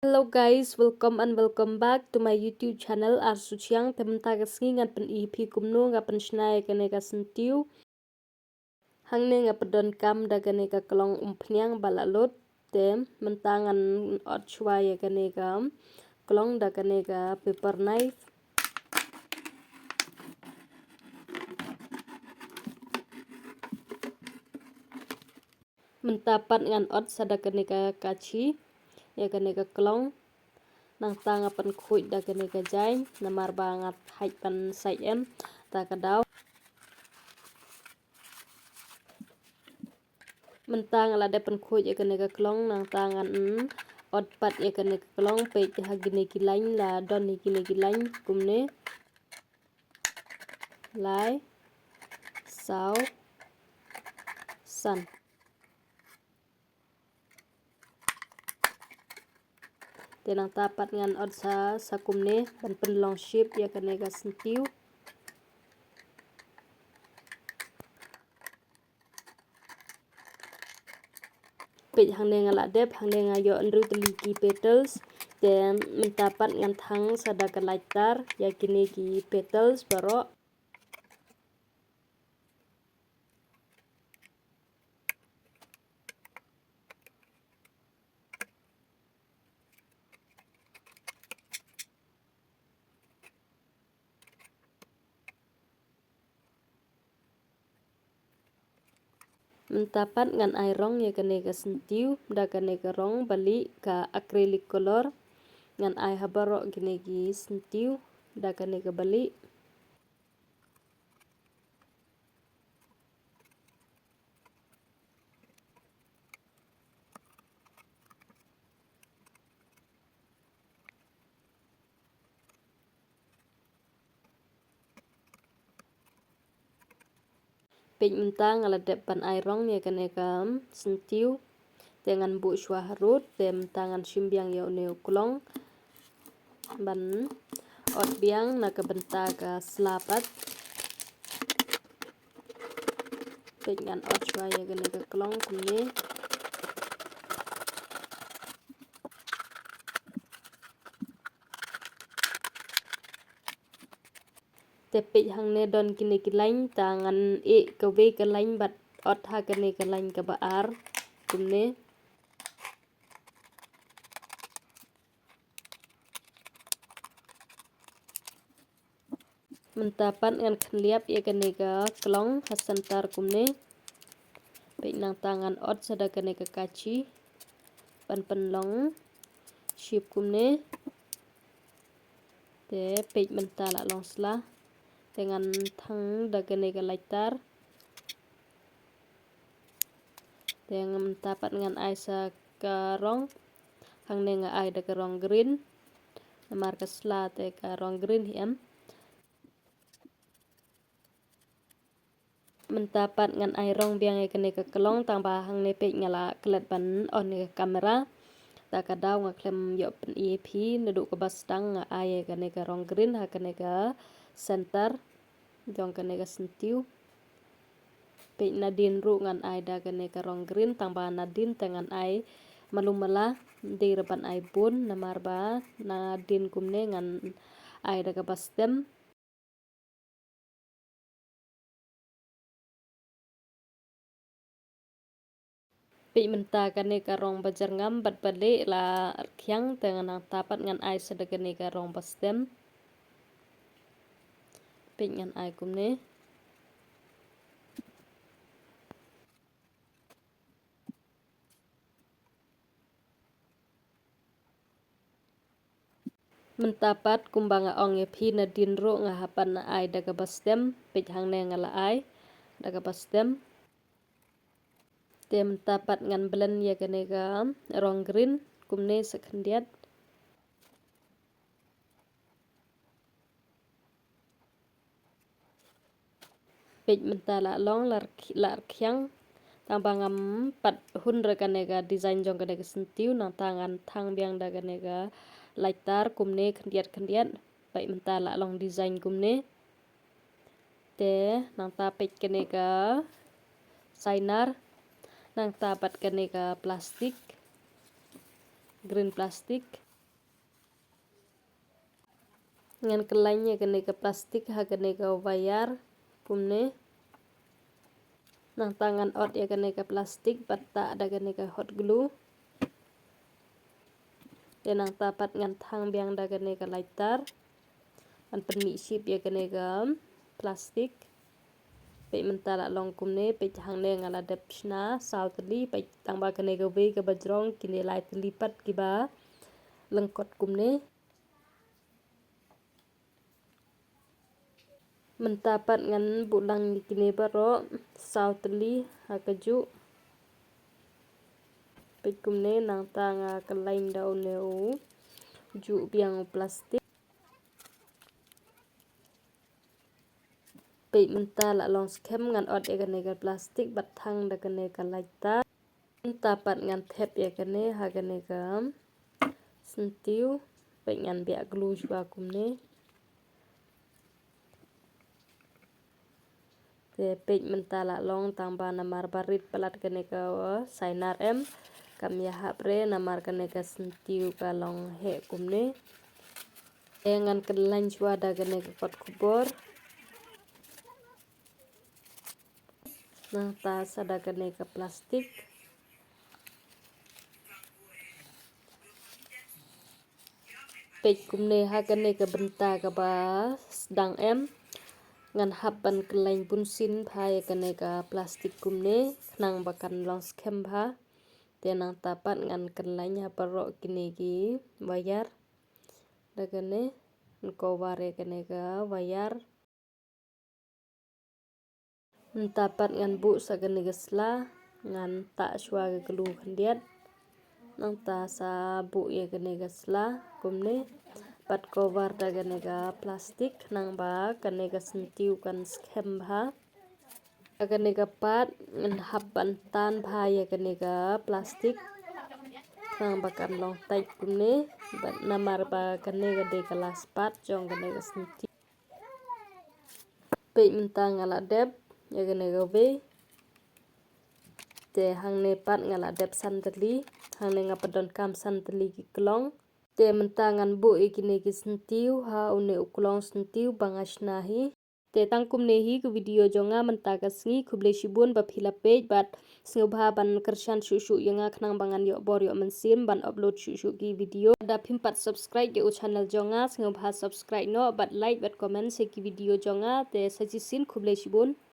Hello guys, welcome back to my YouTube channel. Arsuchiang temen tagasngi ngan pen EP kumno ngapen shnai kene ka sentiu. Hangne ngapen kam da kene ka kelong umpnyang balalot tem mentangan ot chwaya kene ka kelong da kene ka paper knife. Mentapat ngan ot sada kene ka kachi ya kene ka kelong nang tang apan khuj da kene ka jai namar bangat haik pan sai em ta kadaw mentang ala de pan khuj ya kene ka kelong nang tangan ot pat ya kene ka kelong pe ha gine kilain la don ni gine kilain kumne lai sau san tenang tapat ngan ot sa kumne pan pen long shape ya kene ka sentiu pej hangne ngala dep hangne ngayo nru teliki petals dan mentapat ngan thang sada ka laitar ya kini ki petals baro mentapat ngan airong ya kene ka sentiu da kene ka rong bali ka acrylic color ngan ai habaro gine gi sentiu da kene ka bali pej mentang ala depan airong ya kene ka sentiu dengan bu shwa harut tem tangan shimbiang ya neu klong ban ot biang na ka benta ka slapat pej ngan ot shwa ya kene ka klong kumne tepej hangne don kini kilain tangan kawe ka lain bat ot ha kene ka lain ka baar kumne mentapan ngan khenliap ya kene ka kelong hasantar kumne pej nang tangan ot sada kene ka kachi pan penlong ship kumne te pej mentala long sla dengan thang da kene ka laitar dengan mentapat ngan ai sa karong hangne nga ai da karong green namar ka sla te karong green hiam mentapat ngan airong biang e kene ka kelong tang ba hangne pe ngala klet ban on ka kamera ta ka daw nga klem yo pen EP nedu ka bastang nga ai kene ka rong green ha kene ka center jong kene ka sentiu pe nadin ru ngan ai da kene ka rong green tang ba nadin tengan ai malumala di reban ai bun namar ba nadin kumne ngan ai da ka bastem pej menta kane ka rong bajar ngam bat bale la khyang tengan ang tapat ngan ai sada kane ka rong bastem pej ngan ai kumne mentapat kumbanga ong e phi na din ro nga hapan na ai daga bastem pej hangne ngala ai daga bastem tem tapat ngan blend ya kane ka rong green kumne sekhendiat pej mentala long lar khyang tang bangam pat hun ra kane ka design jong kane ka sentiu nang tangan thang biang da kane ka laitar kumne khendiat pej mentala long design kumne te nang ta pej kane ka sainar nang tapat kane ka plastik green plastik ngan kelainya kene ke plastik ha kene ke wayar kumne nang tangan ot ya kene ke plastik batta ada kene ke hot glue dan nang tapat ngan thang biang da kene ke lighter an penmi ship ya kene ke plastik pe mentala long kumne pe hang ne ngala dep shna sautli pe tangba kene ke we ke bajrong kine light lipat kiba lengkot kumne mentapat ngan bulang kine baro sautli hakaju pe kumne nang tanga kelain daun neu ju biang plastik pe mentala long skem ngan ot ya kene ke plastik bathang da kene ke lighter tapat ngan thep ya kene ha kene ke sentiu pe ngan biak glue jua kumne te pe mentala long tangba namar barit pelat kene ke sainar em kam ya hapre namar kene ke sentiu ka long he kumne ngan kelan jua da kene ke kot kubor nah tas ada kene ke plastik pe kumne ha kene ke benta ke ba sedang em ngan haban kelain bunsin bha ya kene ke plastik kumne nang bakan long skem bha tenang tapat ngan kelain ha parok kine ki wayar da kene ko ware kene ke wayar tapat ngan bu sa kene ke sla ngan tak shwa ke gelu khandiat nang ta sa bu ya kene ke sla kumne pat cover da kene ke plastik nang ba kene ke sentiu kan skem bha kene ke pat ngan haban tan bha ya kene ke plastik nang bakan long tai kumne bat namar ba kene ke de kelas pat jong kene ke sentiu pe mentang ala dep ya kene ke we te hang ne pat ngala dep santeli hang ne ngapadon kam santeli ki klong te mentangan bu ikine ki sentiu ha une uklong sentiu bangashna hi te tangkum ne hi ku video jonga mentaka sngi kuble shibun ba phila page bat snubha ban kershan shushu yanga khnang bangan yo bor yo mensim ban upload shushu ki video da phimpat subscribe ge channel jonga snubha subscribe no bat like bat comment se ki video jonga te sajisin kuble shibun